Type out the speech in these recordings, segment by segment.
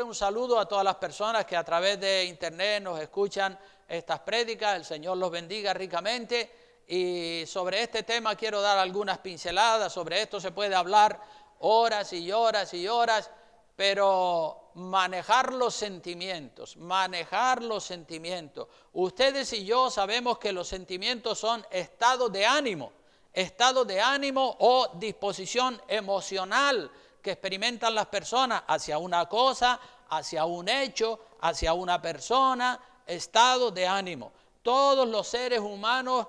Un saludo a todas las personas que a través de internet nos escuchan estas prédicas. El Señor los bendiga ricamente. Y sobre este tema quiero dar algunas pinceladas. Sobre esto se puede hablar horas y horas y horas, pero manejar los sentimientos. Ustedes y yo sabemos que los sentimientos son estados de ánimo o disposición emocional que experimentan las personas hacia una cosa, hacia un hecho, hacia una persona, estado de ánimo. Todos los seres humanos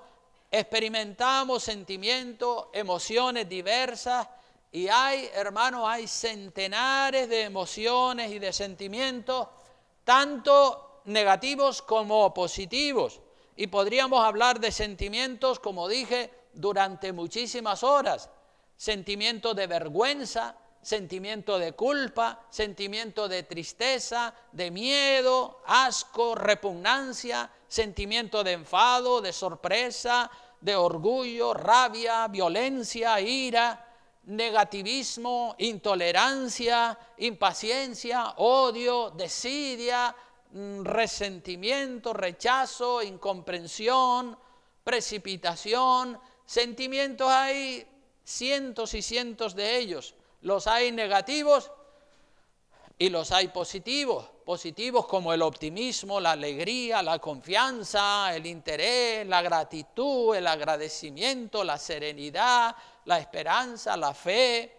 experimentamos sentimientos, emociones diversas, y hay, hermanos, hay centenares de emociones y de sentimientos, tanto negativos como positivos. Y podríamos hablar de sentimientos, como dije, durante muchísimas horas. Sentimiento de vergüenza, sentimiento de culpa, sentimiento de tristeza, de miedo, asco, repugnancia, sentimiento de enfado, de sorpresa, de orgullo, rabia, violencia, ira, negativismo, intolerancia, impaciencia, odio, desidia, resentimiento, rechazo, incomprensión, precipitación. Sentimientos hay cientos y cientos de ellos. Los hay negativos y los hay positivos. Positivos como el optimismo, la alegría, la confianza, el interés, la gratitud, el agradecimiento, la serenidad, la esperanza, la fe,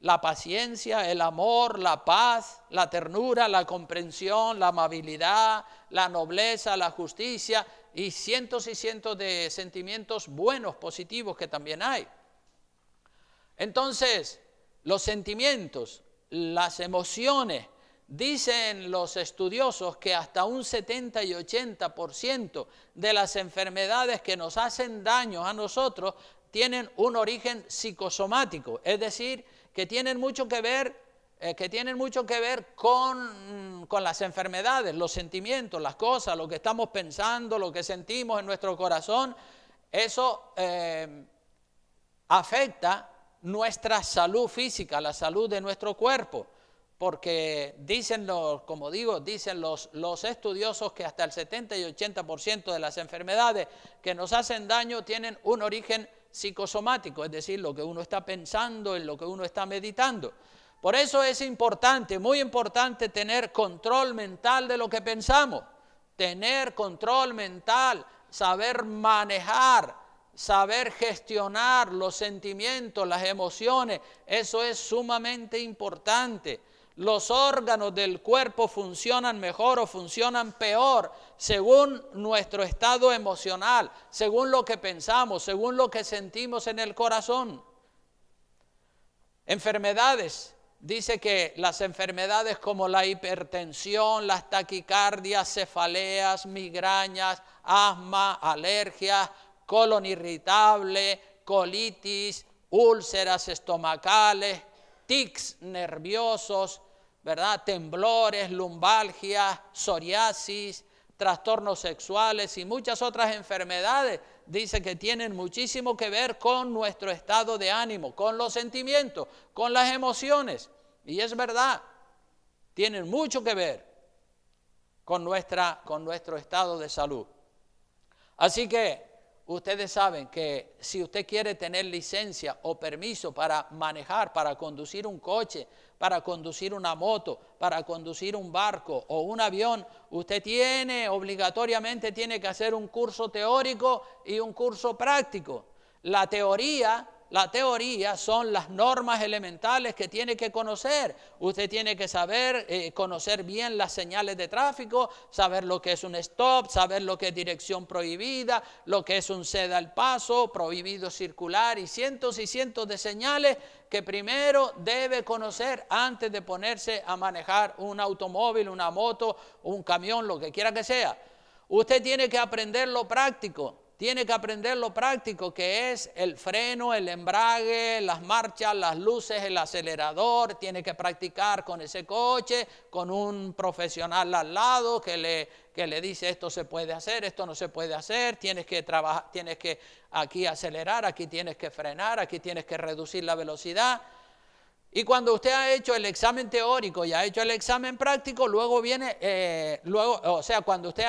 la paciencia, el amor, la paz, la ternura, la comprensión, la amabilidad, la nobleza, la justicia y cientos de sentimientos buenos, positivos que también hay. Entonces, los sentimientos, las emociones, dicen los estudiosos que hasta un 70 y 80% de las enfermedades que nos hacen daño a nosotros tienen un origen psicosomático, es decir, que tienen mucho que ver con las enfermedades, los sentimientos, las cosas, lo que estamos pensando, lo que sentimos en nuestro corazón. Eso afecta nuestra salud física, la salud de nuestro cuerpo, porque dicen los estudiosos que hasta el 70 y 80% de las enfermedades que nos hacen daño tienen un origen psicosomático, es decir, lo que uno está pensando, en lo que uno está meditando. Por eso es importante, muy importante, tener control mental de lo que pensamos, tener control mental, saber manejar, saber gestionar los sentimientos, las emociones. Eso es sumamente importante. Los órganos del cuerpo funcionan mejor o funcionan peor según nuestro estado emocional, según lo que pensamos, según lo que sentimos en el corazón. Enfermedades. Dice que las enfermedades como la hipertensión, las taquicardias, cefaleas, migrañas, asma, alergias, colon irritable, colitis, úlceras estomacales, tics nerviosos, ¿verdad? Temblores, lumbalgia, psoriasis, trastornos sexuales y muchas otras enfermedades, dice que tienen muchísimo que ver con nuestro estado de ánimo, con los sentimientos, con las emociones. Y es verdad, tienen mucho que ver con nuestro estado de salud. Así que ustedes saben que si usted quiere tener licencia o permiso para manejar, para conducir un coche, para conducir una moto, para conducir un barco o un avión, usted obligatoriamente tiene que hacer un curso teórico y un curso práctico. La teoría son las normas elementales que tiene que conocer. Usted tiene que saber, conocer bien las señales de tráfico, saber lo que es un stop, saber lo que es dirección prohibida, lo que es un ceda al paso, prohibido circular y cientos de señales que primero debe conocer antes de ponerse a manejar un automóvil, una moto, un camión, lo que quiera que sea. Usted tiene que aprender lo práctico. Que es el freno, el embrague, las marchas, las luces, el acelerador. Tiene que practicar con ese coche, con un profesional al lado que le dice esto se puede hacer, esto no se puede hacer, tienes que trabajar, tienes que aquí acelerar, aquí tienes que frenar, aquí tienes que reducir la velocidad. Y cuando usted ha hecho el examen teórico y ha hecho el examen práctico, luego viene, cuando usted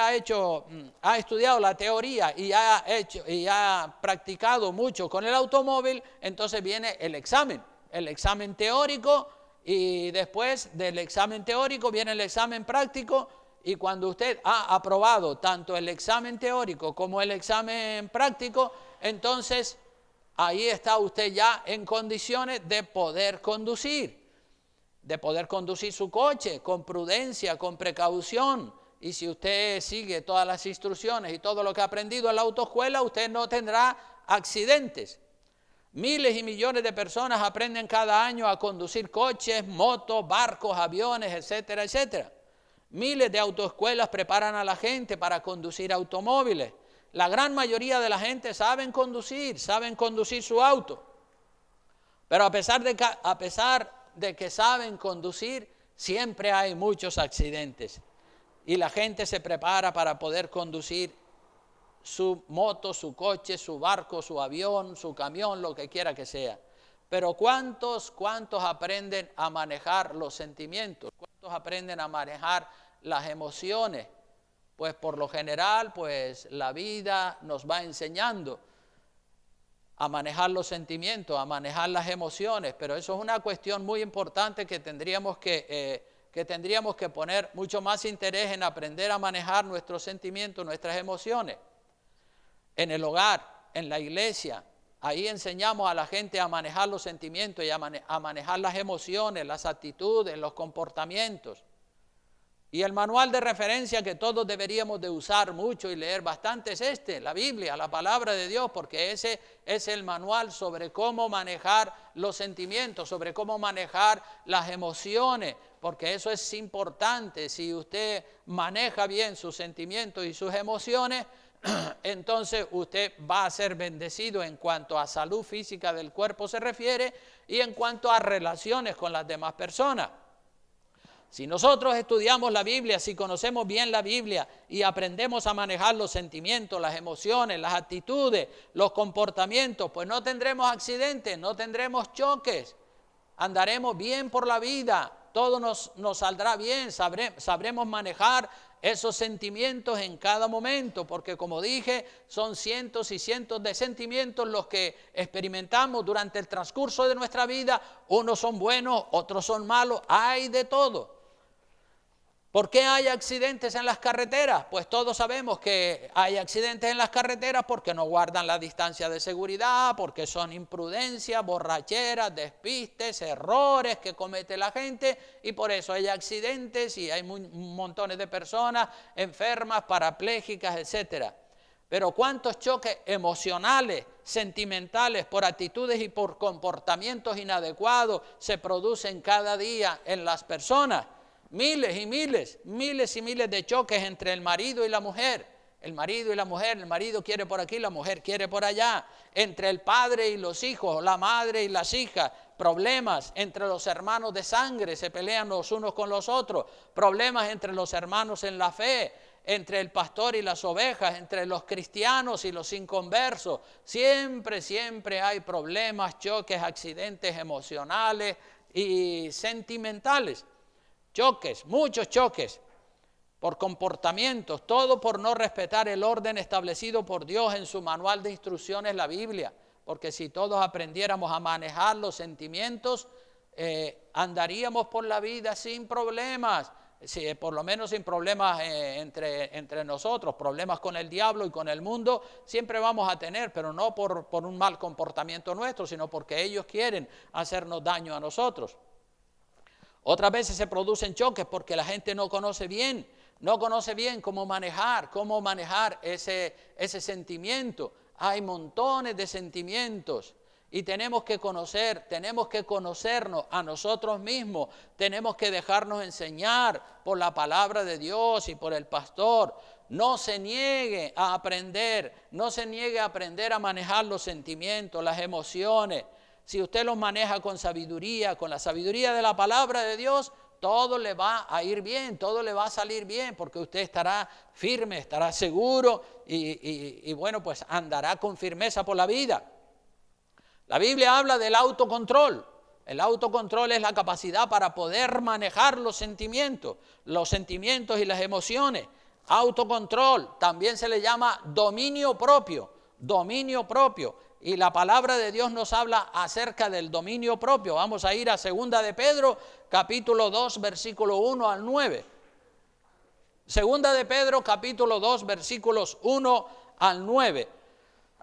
ha estudiado la teoría y ha practicado mucho con el automóvil, entonces viene el examen teórico, y después del examen teórico viene el examen práctico. Y cuando usted ha aprobado tanto el examen teórico como el examen práctico, entonces ahí está usted ya en condiciones de poder conducir su coche con prudencia, con precaución. Y si usted sigue todas las instrucciones y todo lo que ha aprendido en la autoescuela, usted no tendrá accidentes. Miles y millones de personas aprenden cada año a conducir coches, motos, barcos, aviones, etcétera, etcétera. Miles de autoescuelas preparan a la gente para conducir automóviles. La gran mayoría de la gente saben conducir su auto. Pero a pesar de que saben conducir, siempre hay muchos accidentes. Y la gente se prepara para poder conducir su moto, su coche, su barco, su avión, su camión, lo que quiera que sea. Pero ¿cuántos aprenden a manejar los sentimientos? ¿Cuántos aprenden a manejar las emociones? Pues por lo general, pues la vida nos va enseñando a manejar los sentimientos, a manejar las emociones, pero eso es una cuestión muy importante que tendríamos que poner mucho más interés en aprender a manejar nuestros sentimientos, nuestras emociones. En el hogar, en la iglesia, ahí enseñamos a la gente a manejar los sentimientos y a manejar las emociones, las actitudes, los comportamientos. Y el manual de referencia que todos deberíamos de usar mucho y leer bastante es la Biblia, la palabra de Dios, porque ese es el manual sobre cómo manejar los sentimientos, sobre cómo manejar las emociones, porque eso es importante. Si usted maneja bien sus sentimientos y sus emociones, entonces usted va a ser bendecido en cuanto a salud física del cuerpo se refiere y en cuanto a relaciones con las demás personas. Si nosotros estudiamos la Biblia, si conocemos bien la Biblia y aprendemos a manejar los sentimientos, las emociones, las actitudes, los comportamientos, pues no tendremos accidentes, no tendremos choques, andaremos bien por la vida, todo nos saldrá bien, sabremos manejar esos sentimientos en cada momento, porque como dije, son cientos y cientos de sentimientos los que experimentamos durante el transcurso de nuestra vida. Unos son buenos, otros son malos, hay de todo. ¿Por qué hay accidentes en las carreteras? Pues todos sabemos que hay accidentes en las carreteras porque no guardan la distancia de seguridad, porque son imprudencias, borracheras, despistes, errores que comete la gente, y por eso hay accidentes y hay montones de personas enfermas, parapléjicas, etc. Pero ¿cuántos choques emocionales, sentimentales, por actitudes y por comportamientos inadecuados se producen cada día en las personas? Miles y miles de choques entre el marido y la mujer. El marido quiere por aquí, la mujer quiere por allá. Entre el padre y los hijos, la madre y las hijas. Problemas entre los hermanos de sangre, se pelean los unos con los otros. Problemas entre los hermanos en la fe, entre el pastor y las ovejas, entre los cristianos y los inconversos. Siempre hay problemas, choques, accidentes emocionales y sentimentales. Choques, muchos choques por comportamientos, todo por no respetar el orden establecido por Dios en su manual de instrucciones, la Biblia. Porque si todos aprendiéramos a manejar los sentimientos, andaríamos por la vida sin problemas, por lo menos sin problemas entre nosotros. Problemas con el diablo y con el mundo siempre vamos a tener, pero no por un mal comportamiento nuestro, sino porque ellos quieren hacernos daño a nosotros. Otras veces se producen choques porque la gente no conoce bien cómo manejar ese sentimiento. Hay montones de sentimientos y tenemos que conocernos a nosotros mismos, tenemos que dejarnos enseñar por la palabra de Dios y por el pastor. No se niegue a aprender a manejar los sentimientos, las emociones. Si usted los maneja con sabiduría, con la sabiduría de la palabra de Dios, todo le va a ir bien, todo le va a salir bien, porque usted estará firme, estará seguro y bueno, pues andará con firmeza por la vida. La Biblia habla del autocontrol. El autocontrol es la capacidad para poder manejar los sentimientos y las emociones. Autocontrol, también se le llama dominio propio. Y la palabra de Dios nos habla acerca del dominio propio. Vamos a ir a 2 de Pedro, capítulo 2, versículo 1 al 9. 2 de Pedro, capítulo 2, versículos 1 al 9.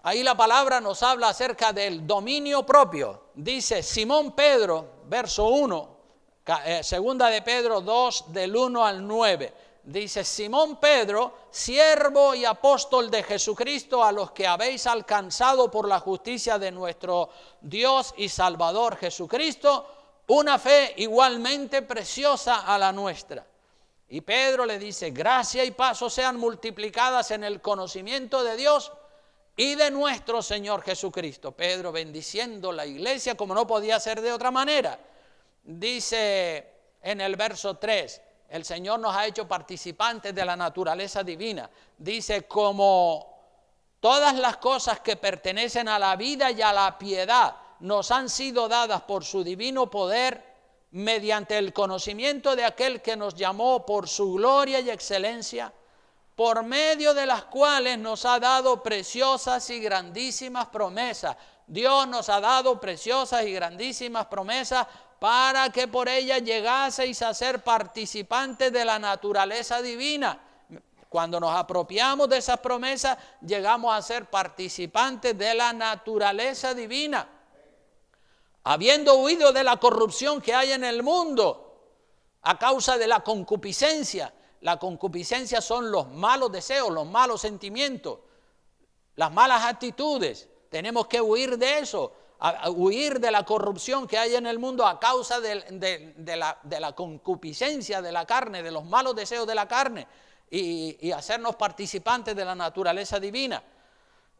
Ahí la palabra nos habla acerca del dominio propio. Dice Simón Pedro, verso 1, 2 de Pedro 2, del 1 al 9. Dice, Simón Pedro, siervo y apóstol de Jesucristo, a los que habéis alcanzado por la justicia de nuestro Dios y Salvador Jesucristo, una fe igualmente preciosa a la nuestra. Y Pedro le dice, gracia y paz os sean multiplicadas en el conocimiento de Dios y de nuestro Señor Jesucristo. Pedro bendiciendo la iglesia como no podía ser de otra manera. Dice en el verso 3, el Señor nos ha hecho participantes de la naturaleza divina. Dice, como todas las cosas que pertenecen a la vida y a la piedad nos han sido dadas por su divino poder, mediante el conocimiento de aquel que nos llamó por su gloria y excelencia, por medio de las cuales nos ha dado preciosas y grandísimas promesas. Dios nos ha dado preciosas y grandísimas promesas para que por ellas llegaseis a ser participantes de la naturaleza divina. Cuando nos apropiamos de esas promesas, llegamos a ser participantes de la naturaleza divina. Habiendo huido de la corrupción que hay en el mundo a causa de la concupiscencia. La concupiscencia son los malos deseos, los malos sentimientos, las malas actitudes. Tenemos que huir de eso, huir de la corrupción que hay en el mundo a causa de la concupiscencia de la carne, de los malos deseos de la carne y hacernos participantes de la naturaleza divina.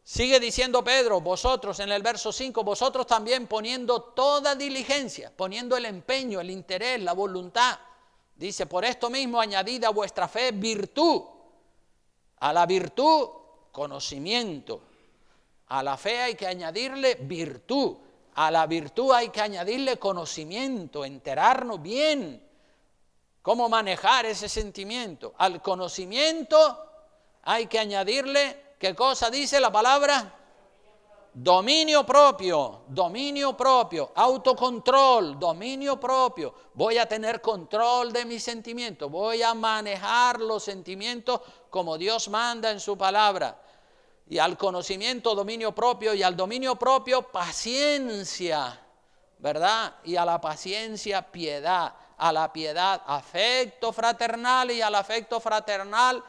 Sigue diciendo Pedro, vosotros en el verso 5, vosotros también poniendo toda diligencia, poniendo el empeño, el interés, la voluntad. Dice, por esto mismo añadid a vuestra fe virtud, a la virtud conocimiento, a la fe hay que añadirle virtud, a la virtud hay que añadirle conocimiento, enterarnos bien cómo manejar ese sentimiento. Al conocimiento hay que añadirle, ¿qué cosa dice la palabra? Dominio propio, autocontrol, dominio propio. Voy a tener control de mis sentimientos, voy a manejar los sentimientos como Dios manda en su palabra. Y al conocimiento, dominio propio, y al dominio propio, paciencia, ¿verdad? Y a la paciencia, piedad, a la piedad, afecto fraternal, y al afecto fraternal,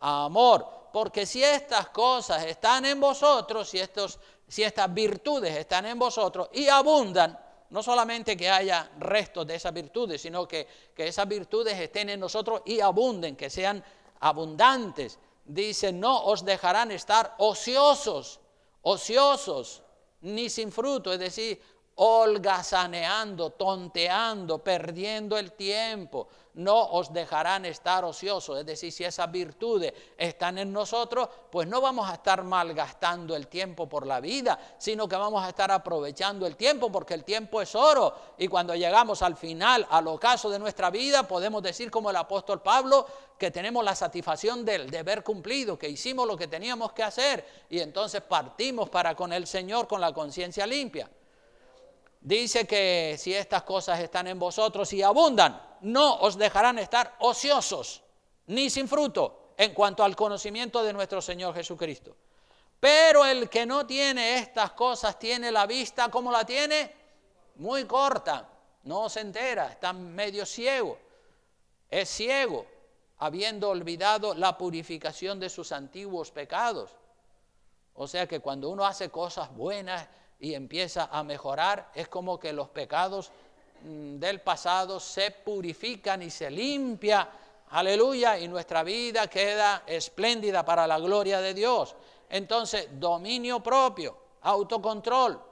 amor. Porque si estas cosas están en vosotros, si estas virtudes están en vosotros y abundan, no solamente que haya restos de esas virtudes, sino que esas virtudes estén en nosotros y abunden, que sean abundantes. Dice, no os dejarán estar ociosos, ni sin fruto, es decir, holgazaneando, tonteando, perdiendo el tiempo. No os dejarán estar ociosos, es decir, si esas virtudes están en nosotros, pues no vamos a estar malgastando el tiempo por la vida, sino que vamos a estar aprovechando el tiempo, porque el tiempo es oro, y cuando llegamos al final, al ocaso de nuestra vida, podemos decir como el apóstol Pablo, que tenemos la satisfacción del deber cumplido, que hicimos lo que teníamos que hacer, y entonces partimos para con el Señor con la conciencia limpia. Dice que si estas cosas están en vosotros y abundan, no os dejarán estar ociosos ni sin fruto en cuanto al conocimiento de nuestro Señor Jesucristo. Pero el que no tiene estas cosas tiene la vista, ¿cómo la tiene? Muy corta, no se entera, está medio ciego. Es ciego, habiendo olvidado la purificación de sus antiguos pecados. O sea que cuando uno hace cosas buenas y empieza a mejorar, es como que los pecados del pasado se purifican y se limpia, aleluya, y nuestra vida queda espléndida para la gloria de Dios. Entonces, dominio propio, autocontrol.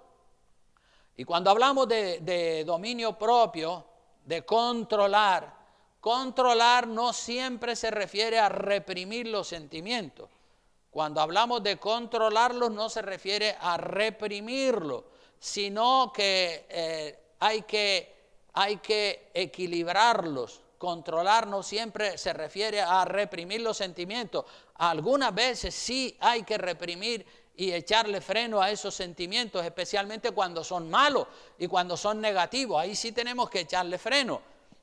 Y cuando hablamos de dominio propio, de controlar no siempre se refiere a reprimir los sentimientos. Cuando hablamos de controlarlos no se refiere a reprimirlos, sino que hay que equilibrarlos. Controlar no siempre se refiere a reprimir los sentimientos. Algunas veces sí hay que reprimir y echarle freno a esos sentimientos, especialmente cuando son malos y cuando son negativos. Ahí sí tenemos que echarle freno.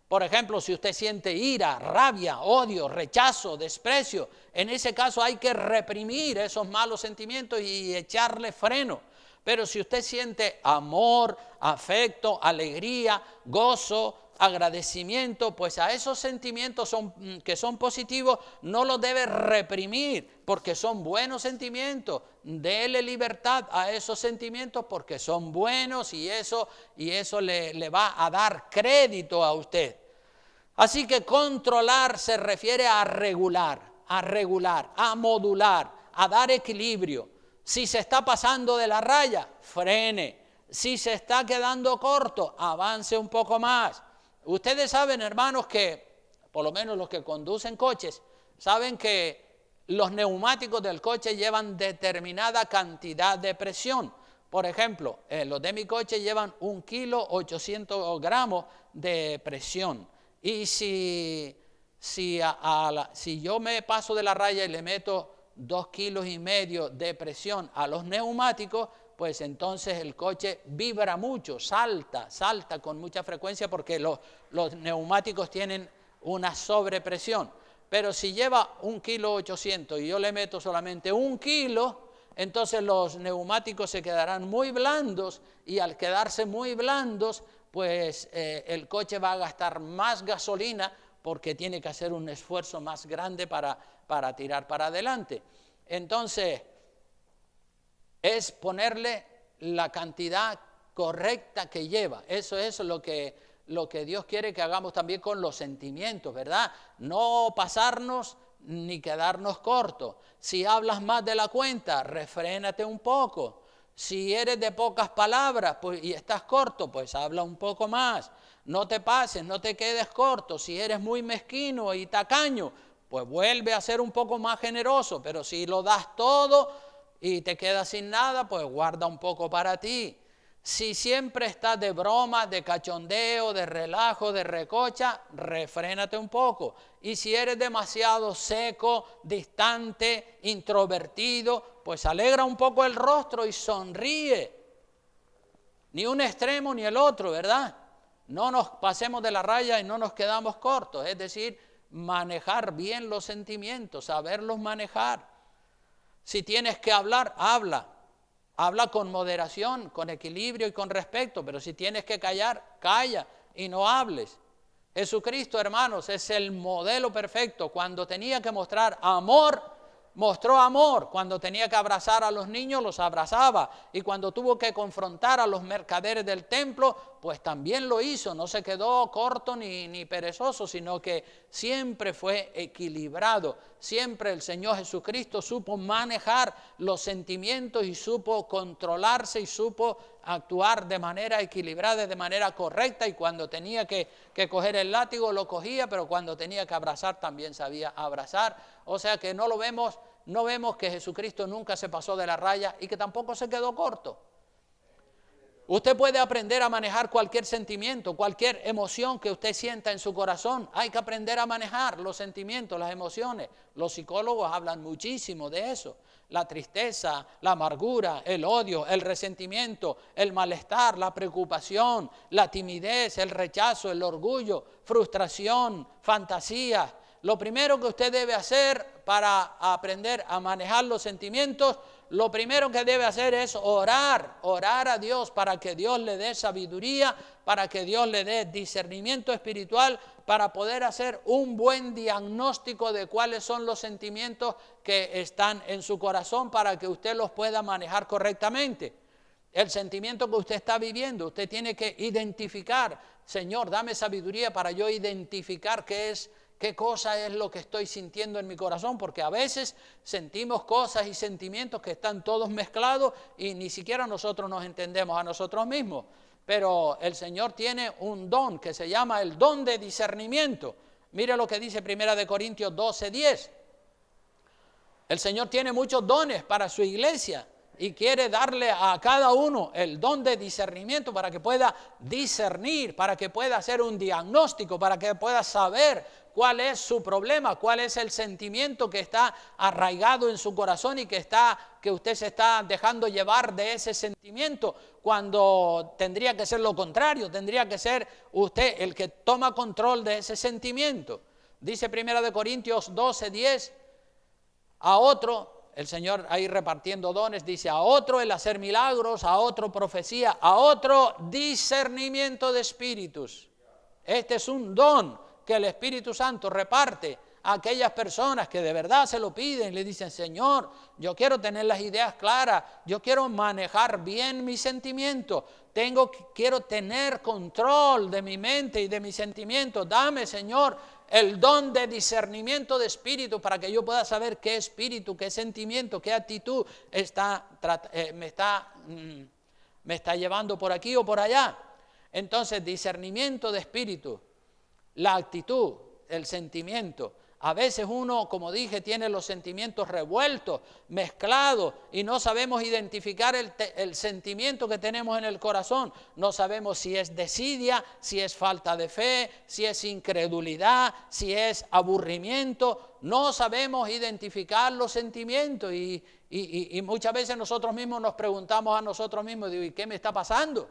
Por ejemplo, si usted siente ira, rabia, odio, rechazo, desprecio, en ese caso hay que reprimir esos malos sentimientos y echarle freno. Pero si usted siente amor, afecto, alegría, gozo, agradecimiento, pues a esos sentimientos que son positivos no los debe reprimir porque son buenos sentimientos. Dele libertad a esos sentimientos porque son buenos y eso le va a dar crédito a usted. Así que controlar se refiere a regular, a modular, a dar equilibrio. Si se está pasando de la raya, frene. Si se está quedando corto, avance un poco más. Ustedes saben, hermanos, que por lo menos los que conducen coches, saben que los neumáticos del coche llevan determinada cantidad de presión. Por ejemplo, los de mi coche llevan 1,8 kg de presión. Y si yo me paso de la raya y le meto 2,5 kg de presión a los neumáticos, pues entonces el coche vibra mucho, salta con mucha frecuencia porque los neumáticos tienen una sobrepresión. Pero si lleva 1,8 kg y yo le meto solamente 1 kilo, entonces los neumáticos se quedarán muy blandos y al quedarse muy blandos, pues el coche va a gastar más gasolina porque tiene que hacer un esfuerzo más grande para tirar para adelante. Entonces, es ponerle la cantidad correcta que lleva. Eso es lo que Dios quiere que hagamos también con los sentimientos, ¿verdad? No pasarnos ni quedarnos cortos. Si hablas más de la cuenta, refrénate un poco. Si eres de pocas palabras y estás corto, pues habla un poco más. No te pases, no te quedes corto. Si eres muy mezquino y tacaño, pues vuelve a ser un poco más generoso. Pero si lo das todo y te quedas sin nada, pues guarda un poco para ti. Si siempre estás de broma, de cachondeo, de relajo, de recocha, refrénate un poco. Y si eres demasiado seco, distante, introvertido, pues alegra un poco el rostro y sonríe. Ni un extremo ni el otro, ¿verdad? No nos pasemos de la raya y no nos quedamos cortos. Es decir, manejar bien los sentimientos, saberlos manejar. Si tienes que hablar, habla. Habla con moderación, con equilibrio y con respeto, pero si tienes que callar, calla y no hables. Jesucristo, hermanos, es el modelo perfecto. Cuando tenía que mostrar amor, mostró amor. Cuando tenía que abrazar a los niños, los abrazaba. Y cuando tuvo que confrontar a los mercaderes del templo, pues también lo hizo. No se quedó corto ni perezoso, sino que siempre fue equilibrado. Siempre el Señor Jesucristo supo manejar los sentimientos y supo controlarse y supo actuar de manera equilibrada, de manera correcta. Y cuando tenía que coger el látigo, lo cogía, pero cuando tenía que abrazar, también sabía abrazar. O sea que no vemos que Jesucristo nunca se pasó de la raya y que tampoco se quedó corto. Usted puede aprender a manejar cualquier sentimiento, cualquier emoción que usted sienta en su corazón. Hay que aprender a manejar los sentimientos, las emociones. Los psicólogos hablan muchísimo de eso. La tristeza, la amargura, el odio, el resentimiento, el malestar, la preocupación, la timidez, el rechazo, el orgullo, frustración, fantasía. Lo primero que usted debe hacer para aprender a manejar los sentimientos, lo primero que debe hacer es orar a Dios para que Dios le dé sabiduría, para que Dios le dé discernimiento espiritual, para poder hacer un buen diagnóstico de cuáles son los sentimientos que están en su corazón para que usted los pueda manejar correctamente. El sentimiento que usted está viviendo, usted tiene que identificar, Señor, dame sabiduría para yo identificar qué cosa es lo que estoy sintiendo en mi corazón, porque a veces sentimos cosas y sentimientos que están todos mezclados y ni siquiera nosotros nos entendemos a nosotros mismos. Pero el Señor tiene un don que se llama el don de discernimiento. Mire lo que dice 1 Corintios 12:10. El Señor tiene muchos dones para su iglesia. y quiere darle a cada uno el don de discernimiento para que pueda discernir, para que pueda hacer un diagnóstico, para que pueda saber cuál es su problema, cuál es el sentimiento que está arraigado en su corazón y que usted se está dejando llevar de ese sentimiento, cuando tendría que ser lo contrario, tendría que ser usted el que toma control de ese sentimiento. Dice 1 Corintios 12:10, a otro, el Señor ahí repartiendo dones, dice a otro el hacer milagros, a otro profecía, a otro discernimiento de espíritus. Este es un don que el Espíritu Santo reparte a aquellas personas que de verdad se lo piden y le dicen, Señor, yo quiero tener las ideas claras, yo quiero manejar bien mis sentimientos, quiero tener control de mi mente y de mis sentimientos. Dame, Señor, el don de discernimiento de espíritu para que yo pueda saber qué espíritu, qué sentimiento, qué actitud me está llevando por aquí o por allá. Entonces, discernimiento de espíritu. La actitud, el sentimiento. A veces uno, como dije, tiene los sentimientos revueltos, mezclados, y no sabemos identificar el sentimiento que tenemos en el corazón. No sabemos si es desidia, si es falta de fe, si es incredulidad, si es aburrimiento. No sabemos identificar los sentimientos y muchas veces nosotros mismos nos preguntamos a nosotros mismos, digo, ¿y qué me está pasando?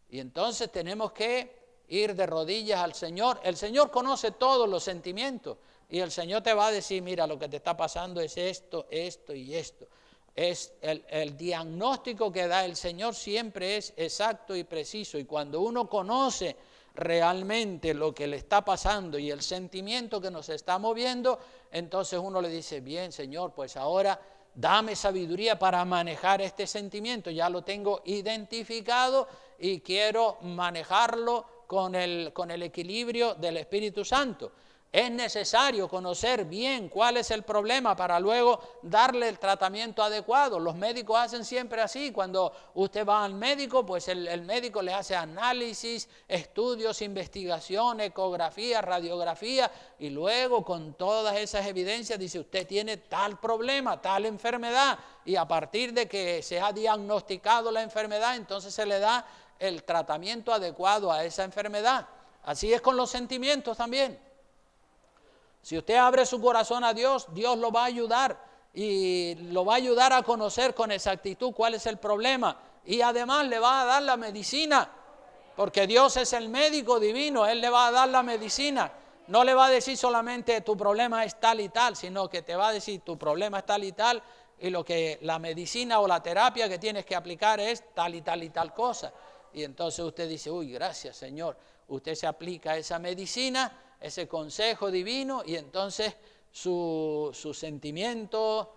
Y entonces tenemos que ir de rodillas al Señor. El Señor conoce todos los sentimientos y el Señor te va a decir, mira, lo que te está pasando es esto, esto y esto. Es el diagnóstico que da el Señor siempre es exacto y preciso, y cuando uno conoce realmente lo que le está pasando y el sentimiento que nos está moviendo, entonces uno le dice, bien, Señor, pues ahora dame sabiduría para manejar este sentimiento, ya lo tengo identificado y quiero manejarlo con el equilibrio del Espíritu Santo. Es necesario conocer bien cuál es el problema para luego darle el tratamiento adecuado. Los médicos hacen siempre así. Cuando usted va al médico, pues el médico le hace análisis, estudios, investigación, ecografía, radiografía, y luego con todas esas evidencias dice, usted tiene tal problema, tal enfermedad, y a partir de que se ha diagnosticado la enfermedad, entonces se le da el tratamiento adecuado a esa enfermedad. Así es con los sentimientos también. Si usted abre su corazón a Dios, Dios lo va a ayudar y lo va a ayudar a conocer con exactitud cuál es el problema, y además le va a dar la medicina, porque Dios es el médico divino. Él le va a dar la medicina. No le va a decir solamente tu problema es tal y tal, sino que te va a decir tu problema es tal y tal, y la medicina o la terapia que tienes que aplicar es tal y tal y tal cosa. Y entonces usted dice, uy, gracias, Señor. Usted se aplica esa medicina, ese consejo divino, y entonces su sentimiento,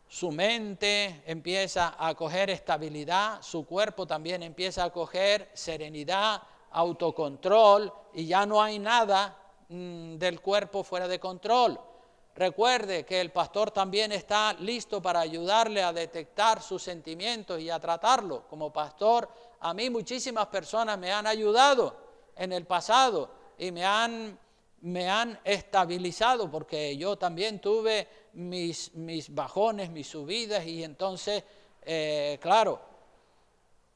su mente empieza a coger estabilidad, su cuerpo también empieza a coger serenidad, autocontrol, y ya no hay nada del cuerpo fuera de control. Recuerde que el pastor también está listo para ayudarle a detectar sus sentimientos y a tratarlo. Como pastor, a mí muchísimas personas me han ayudado en el pasado y me han estabilizado, porque yo también tuve mis bajones, mis subidas, y entonces, claro,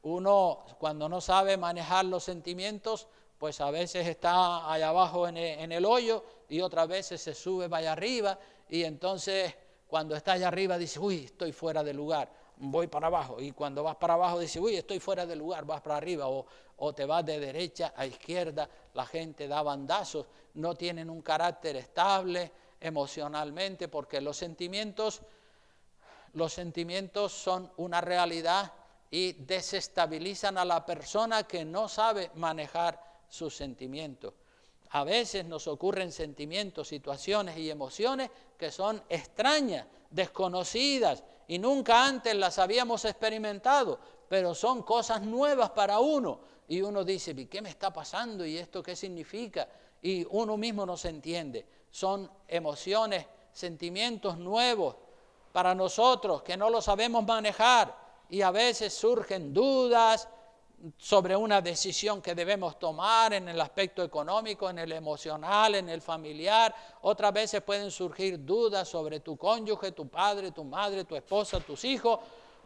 uno cuando no sabe manejar los sentimientos, pues a veces está allá abajo en el hoyo, y otras veces se sube para allá arriba, y entonces cuando está allá arriba dice, uy, estoy fuera de lugar, voy para abajo, y cuando vas para abajo dice, uy, estoy fuera de lugar, vas para arriba, o te vas de derecha a izquierda. La gente da bandazos, no tienen un carácter estable emocionalmente, porque los sentimientos son una realidad y desestabilizan a la persona que no sabe manejar sus sentimientos. A veces nos ocurren sentimientos, situaciones y emociones que son extrañas, desconocidas, y nunca antes las habíamos experimentado, pero son cosas nuevas para uno, y uno dice, ¿qué me está pasando? ¿Y esto qué significa? Y uno mismo no se entiende. Son emociones, sentimientos nuevos para nosotros que no lo sabemos manejar, y a veces surgen dudas sobre una decisión que debemos tomar en el aspecto económico, en el emocional, en el familiar. Otras veces pueden surgir dudas sobre tu cónyuge, tu padre, tu madre, tu esposa, tus hijos.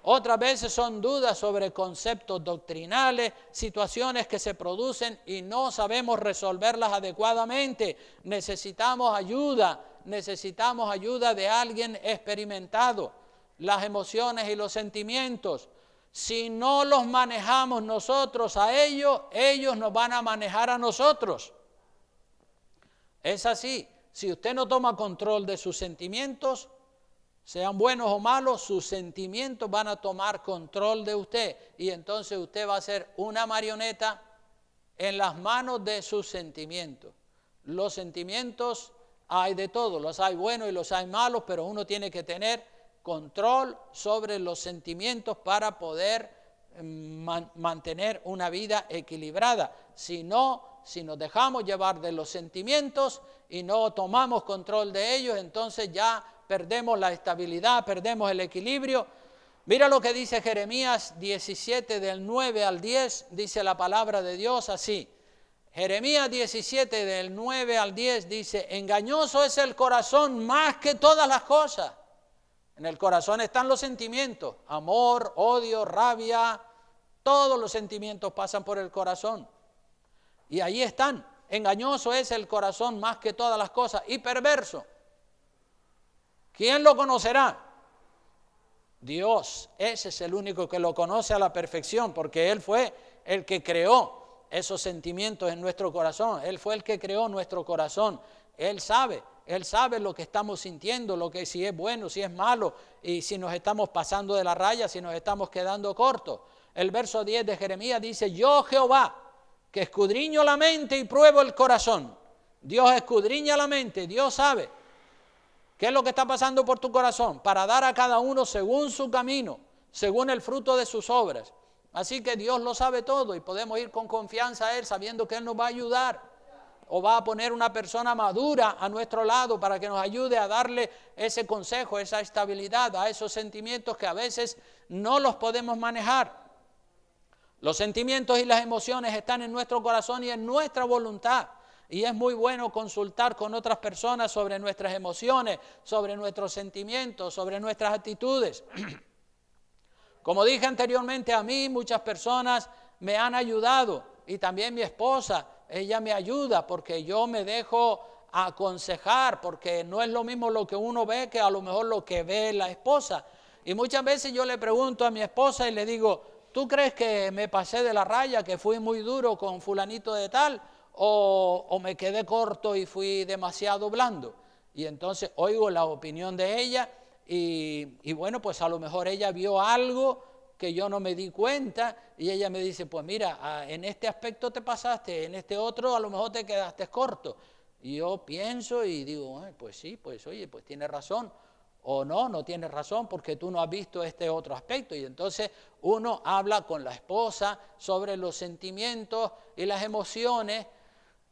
Otras veces son dudas sobre conceptos doctrinales, situaciones que se producen y no sabemos resolverlas adecuadamente. Necesitamos ayuda de alguien experimentado. Las emociones y los sentimientos, si no los manejamos nosotros a ellos, ellos nos van a manejar a nosotros. Es así, si usted no toma control de sus sentimientos, sean buenos o malos, sus sentimientos van a tomar control de usted y entonces usted va a ser una marioneta en las manos de sus sentimientos. Los sentimientos hay de todo, los hay buenos y los hay malos, pero uno tiene que tener control sobre los sentimientos para poder mantener una vida equilibrada. Si no, si nos dejamos llevar de los sentimientos y no tomamos control de ellos, entonces ya perdemos la estabilidad, perdemos el equilibrio. Mira lo que dice Jeremías 17 del 9 al 10, dice la palabra de Dios así. Jeremías 17 del 9 al 10 dice, engañoso es el corazón más que todas las cosas. En el corazón están los sentimientos, amor, odio, rabia, todos los sentimientos pasan por el corazón. Y ahí están, engañoso es el corazón más que todas las cosas y perverso. ¿Quién lo conocerá? Dios, ese es el único que lo conoce a la perfección, porque Él fue el que creó esos sentimientos en nuestro corazón. Él fue el que creó nuestro corazón. Él sabe lo que estamos sintiendo, lo que si es bueno, si es malo, y si nos estamos pasando de la raya, si nos estamos quedando cortos. El verso 10 de Jeremías dice, yo Jehová, que escudriño la mente y pruebo el corazón. Dios escudriña la mente, Dios sabe qué es lo que está pasando por tu corazón, para dar a cada uno según su camino, según el fruto de sus obras. Así que Dios lo sabe todo y podemos ir con confianza a Él sabiendo que Él nos va a ayudar. O va a poner una persona madura a nuestro lado para que nos ayude a darle ese consejo, esa estabilidad a esos sentimientos que a veces no los podemos manejar. Los sentimientos y las emociones están en nuestro corazón y en nuestra voluntad. Y es muy bueno consultar con otras personas sobre nuestras emociones, sobre nuestros sentimientos, sobre nuestras actitudes. Como dije anteriormente, a mí muchas personas me han ayudado y también mi esposa. Ella me ayuda porque yo me dejo aconsejar, porque no es lo mismo lo que uno ve que a lo mejor lo que ve la esposa. Y muchas veces yo le pregunto a mi esposa y le digo, ¿tú crees que me pasé de la raya, que fui muy duro con fulanito de tal? ¿O me quedé corto y fui demasiado blando? Y entonces oigo la opinión de ella y bueno, pues a lo mejor ella vio algo que yo no me di cuenta y ella me dice, pues mira, en este aspecto te pasaste, en este otro a lo mejor te quedaste corto. Y yo pienso y digo, pues sí, pues oye, pues tiene razón. O no tiene razón porque tú no has visto este otro aspecto. Y entonces uno habla con la esposa sobre los sentimientos y las emociones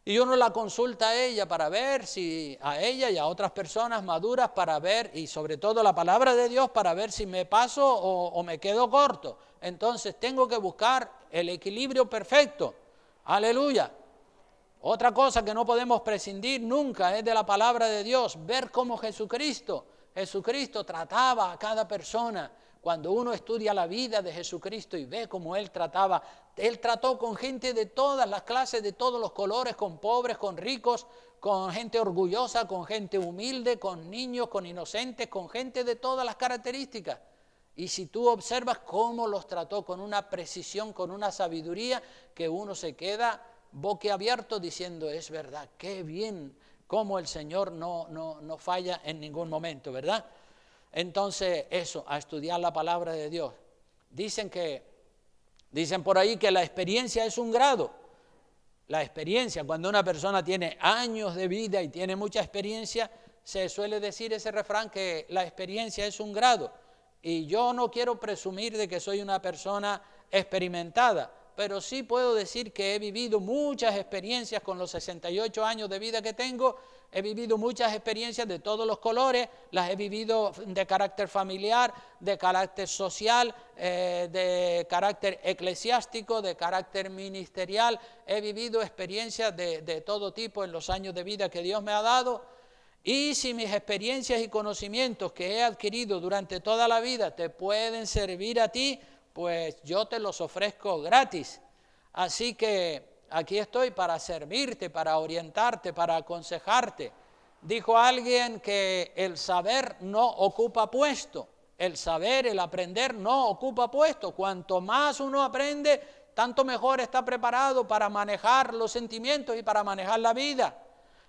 y uno la consulta a ella para ver si a ella y a otras personas maduras para ver, y sobre todo la palabra de Dios para ver si me paso o me quedo corto. Entonces tengo que buscar el equilibrio perfecto. Aleluya. Otra cosa que no podemos prescindir nunca es de la palabra de Dios, ver cómo Jesucristo trataba a cada persona. Cuando uno estudia la vida de Jesucristo y ve cómo Él trató con gente de todas las clases, de todos los colores, con pobres, con ricos, con gente orgullosa, con gente humilde, con niños, con inocentes, con gente de todas las características. Y si tú observas cómo los trató con una precisión, con una sabiduría, que uno se queda boquiabierto diciendo, es verdad, qué bien, cómo el Señor no falla en ningún momento, ¿verdad? Entonces, eso, a estudiar la palabra de Dios. Dicen por ahí que la experiencia es un grado. La experiencia, cuando una persona tiene años de vida y tiene mucha experiencia, se suele decir ese refrán que la experiencia es un grado. Y yo no quiero presumir de que soy una persona experimentada, pero sí puedo decir que he vivido muchas experiencias con los 68 años de vida que tengo. He vivido muchas experiencias de todos los colores, las he vivido de carácter familiar, de carácter social, de carácter eclesiástico, de carácter ministerial. He vivido experiencias de todo tipo en los años de vida que Dios me ha dado. Y si mis experiencias y conocimientos que he adquirido durante toda la vida te pueden servir a ti, pues yo te los ofrezco gratis. Así que aquí estoy para servirte, para orientarte, para aconsejarte. Dijo alguien que el saber no ocupa puesto. El saber, el aprender no ocupa puesto. Cuanto más uno aprende, tanto mejor está preparado para manejar los sentimientos y para manejar la vida.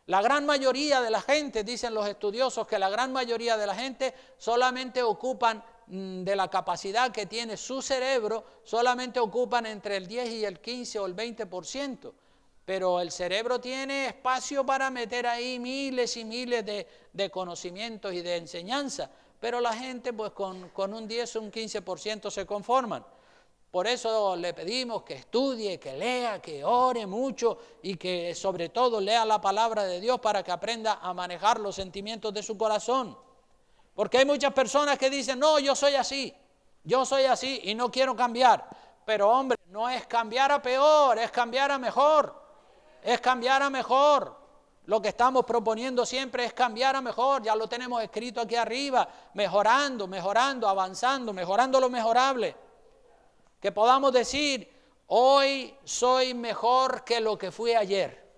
La gran mayoría de la gente, dicen los estudiosos, que la gran mayoría de la gente solamente ocupan de la capacidad que tiene su cerebro, solamente ocupan entre el 10 y el 15 o el 20%. Pero el cerebro tiene espacio para meter ahí miles y miles de conocimientos y de enseñanza. Pero la gente pues con un 10 o un 15% se conforman. Por eso le pedimos que estudie, que lea, que ore mucho y que sobre todo lea la palabra de Dios para que aprenda a manejar los sentimientos de su corazón. Porque hay muchas personas que dicen, no, yo soy así y no quiero cambiar. Pero hombre, no es cambiar a peor, es cambiar a mejor, es cambiar a mejor. Lo que estamos proponiendo siempre es cambiar a mejor, ya lo tenemos escrito aquí arriba, mejorando, avanzando, mejorando lo mejorable. Que podamos decir, hoy soy mejor que lo que fui ayer.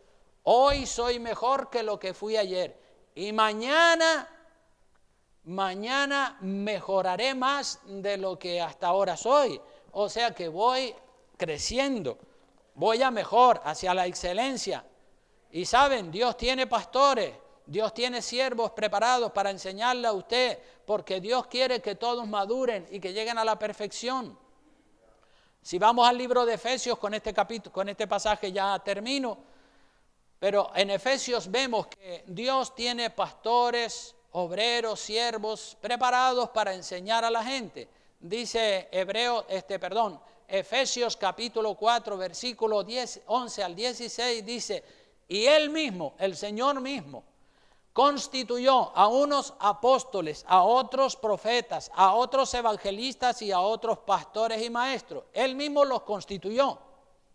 Hoy soy mejor que lo que fui ayer. Y mañana mejoraré más de lo que hasta ahora soy. O sea que voy creciendo, voy a mejor, hacia la excelencia. Y saben, Dios tiene pastores, Dios tiene siervos preparados para enseñarle a usted, porque Dios quiere que todos maduren y que lleguen a la perfección. Si vamos al libro de Efesios, con este pasaje ya termino, pero en Efesios vemos que Dios tiene pastores, obreros, siervos preparados para enseñar a la gente. Dice Efesios capítulo 4, versículo 11 al 16, dice, y Él mismo, el Señor mismo, constituyó a unos apóstoles, a otros profetas, a otros evangelistas y a otros pastores y maestros. Él mismo los constituyó,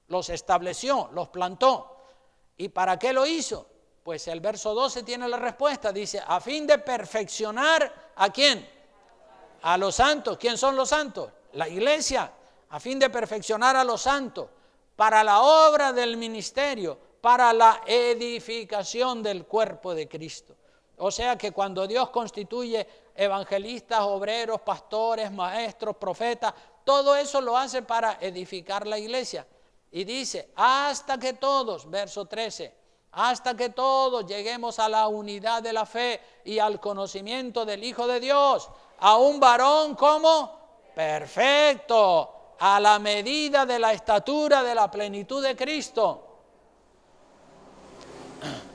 los estableció, los plantó. ¿Y para qué lo hizo? Pues el verso 12 tiene la respuesta, dice, a fin de perfeccionar, ¿a quién? A los santos. ¿Quién son los santos? La iglesia, a fin de perfeccionar a los santos, para la obra del ministerio, para la edificación del cuerpo de Cristo. O sea que cuando Dios constituye evangelistas, obreros, pastores, maestros, profetas, todo eso lo hace para edificar la iglesia. Y dice, hasta que todos, verso 13, hasta que todos lleguemos a la unidad de la fe y al conocimiento del Hijo de Dios, a un varón como perfecto, a la medida de la estatura de la plenitud de Cristo.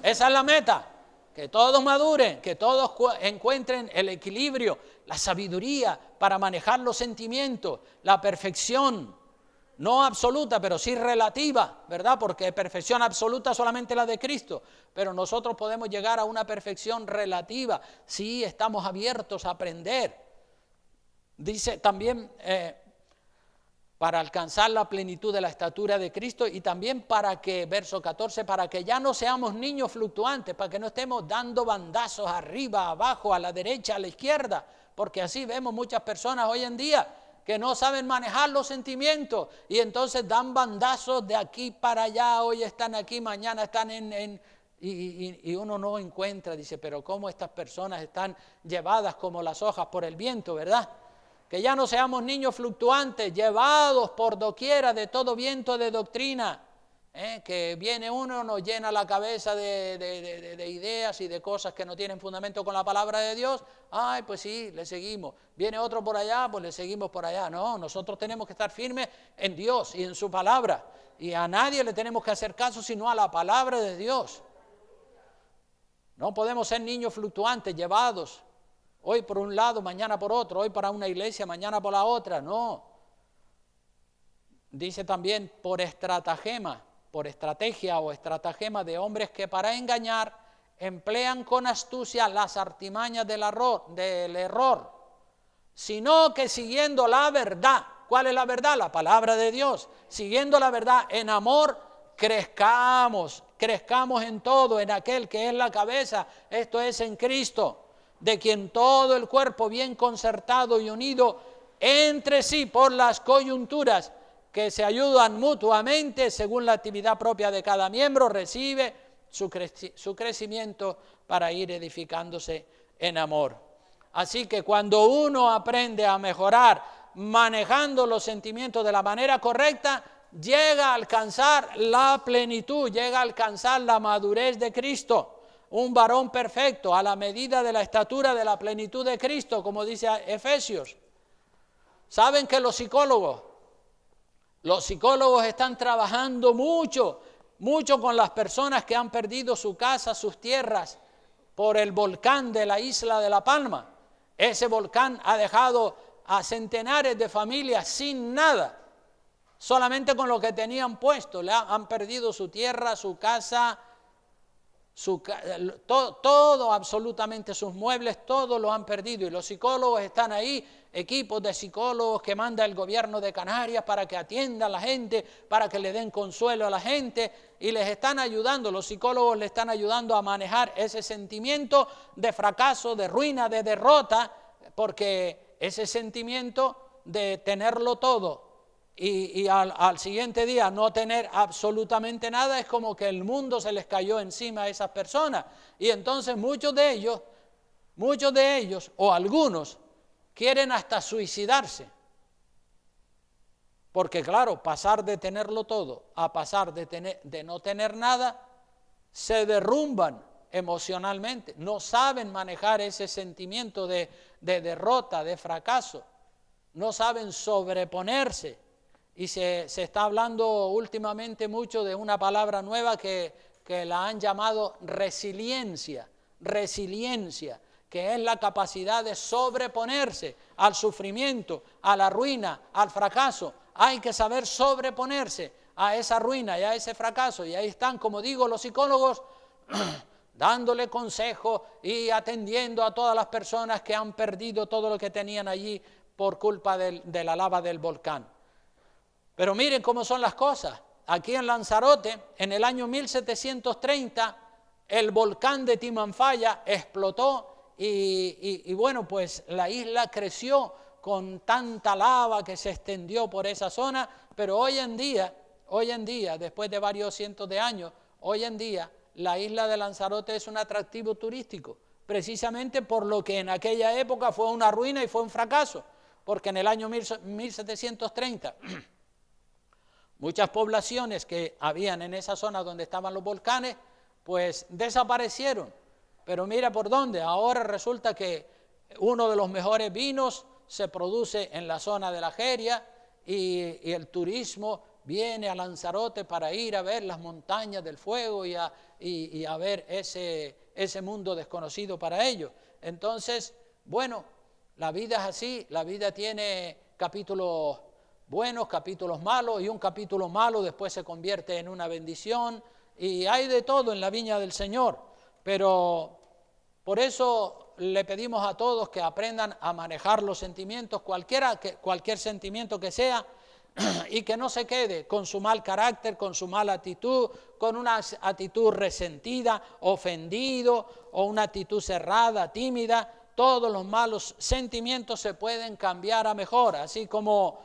Esa es la meta, que todos maduren, que todos encuentren el equilibrio, la sabiduría para manejar los sentimientos, la perfección, no absoluta, pero sí relativa, ¿verdad? Porque perfección absoluta solamente la de Cristo, pero nosotros podemos llegar a una perfección relativa si estamos abiertos a aprender. Dice también para alcanzar la plenitud de la estatura de Cristo y también para que, verso 14, para que ya no seamos niños fluctuantes, para que no estemos dando bandazos arriba, abajo, a la derecha, a la izquierda, porque así vemos muchas personas hoy en día que no saben manejar los sentimientos y entonces dan bandazos de aquí para allá, hoy están aquí, mañana están y uno no encuentra, dice, pero cómo estas personas están llevadas como las hojas por el viento, ¿verdad? Que ya no seamos niños fluctuantes, llevados por doquiera de todo viento de doctrina, que viene uno, nos llena la cabeza de ideas y de cosas que no tienen fundamento con la palabra de Dios. Ay, pues sí, le seguimos. Viene otro por allá, pues le seguimos por allá. No, nosotros tenemos que estar firmes en Dios y en su palabra. Y a nadie le tenemos que hacer caso sino a la palabra de Dios. No podemos ser niños fluctuantes, llevados. Hoy por un lado, mañana por otro, hoy para una iglesia, mañana por la otra, no. Dice también por estratagema, por estrategia o estratagema de hombres que para engañar emplean con astucia las artimañas del error, sino que siguiendo la verdad. ¿Cuál es la verdad? La palabra de Dios. Siguiendo la verdad en amor, crezcamos en todo, en aquel que es la cabeza, esto es en Cristo, de quien todo el cuerpo bien concertado y unido entre sí por las coyunturas que se ayudan mutuamente según la actividad propia de cada miembro, recibe su crecimiento para ir edificándose en amor. Así que cuando uno aprende a mejorar manejando los sentimientos de la manera correcta, llega a alcanzar la plenitud, llega a alcanzar la madurez de Cristo, un varón perfecto a la medida de la estatura de la plenitud de Cristo, como dice Efesios. ¿Saben que los psicólogos están trabajando mucho con las personas que han perdido su casa, sus tierras, por el volcán de la isla de La Palma? Ese volcán ha dejado a centenares de familias sin nada, solamente con lo que tenían puesto. Han perdido su tierra, su casa, todo, absolutamente sus muebles, todo lo han perdido. Y los psicólogos están ahí, equipos de psicólogos que manda el gobierno de Canarias para que atiendan a la gente, para que le den consuelo a la gente, y les están ayudando, los psicólogos les están ayudando a manejar ese sentimiento de fracaso, de ruina, de derrota, porque ese sentimiento de tenerlo todo y al siguiente día no tener absolutamente nada, es como que el mundo se les cayó encima a esas personas. Y entonces muchos de ellos o algunos quieren hasta suicidarse, porque claro, pasar de tenerlo todo a pasar de no tener nada, se derrumban emocionalmente, no saben manejar ese sentimiento de derrota, de fracaso, no saben sobreponerse. Y se está hablando últimamente mucho de una palabra nueva que la han llamado resiliencia, que es la capacidad de sobreponerse al sufrimiento, a la ruina, al fracaso. Hay que saber sobreponerse a esa ruina y a ese fracaso. Y ahí están, como digo, los psicólogos dándole consejo y atendiendo a todas las personas que han perdido todo lo que tenían allí por culpa de la lava del volcán. Pero miren cómo son las cosas. Aquí en Lanzarote, en el año 1730, el volcán de Timanfaya explotó y bueno, pues la isla creció con tanta lava que se extendió por esa zona, pero hoy en día, después de varios cientos de años, hoy en día la isla de Lanzarote es un atractivo turístico, precisamente por lo que en aquella época fue una ruina y fue un fracaso, porque en el año 1730 muchas poblaciones que habían en esa zona donde estaban los volcanes, pues desaparecieron. Pero mira por dónde, ahora resulta que uno de los mejores vinos se produce en la zona de la Jeria y el turismo viene a Lanzarote para ir a ver las montañas del fuego y a ver ese mundo desconocido para ellos. Entonces, bueno, la vida es así, la vida tiene capítulos buenos, capítulos malos, y un capítulo malo después se convierte en una bendición, y hay de todo en la viña del Señor. Pero por eso le pedimos a todos que aprendan a manejar los sentimientos, cualquier sentimiento que sea, y que no se quede con su mal carácter, con su mala actitud, con una actitud resentida, ofendido, o una actitud cerrada, tímida. Todos los malos sentimientos se pueden cambiar a mejor, así como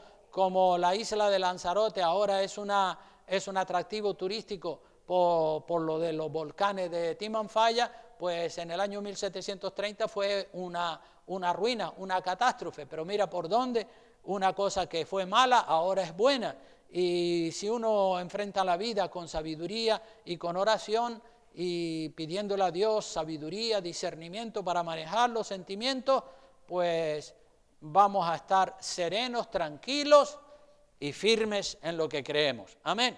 la isla de Lanzarote ahora es un atractivo turístico por lo de los volcanes de Timanfaya, pues en el año 1730 fue una ruina, una catástrofe. Pero mira por dónde, una cosa que fue mala ahora es buena. Y si uno enfrenta la vida con sabiduría y con oración y pidiéndole a Dios sabiduría, discernimiento para manejar los sentimientos, pues vamos a estar serenos, tranquilos y firmes en lo que creemos. Amén.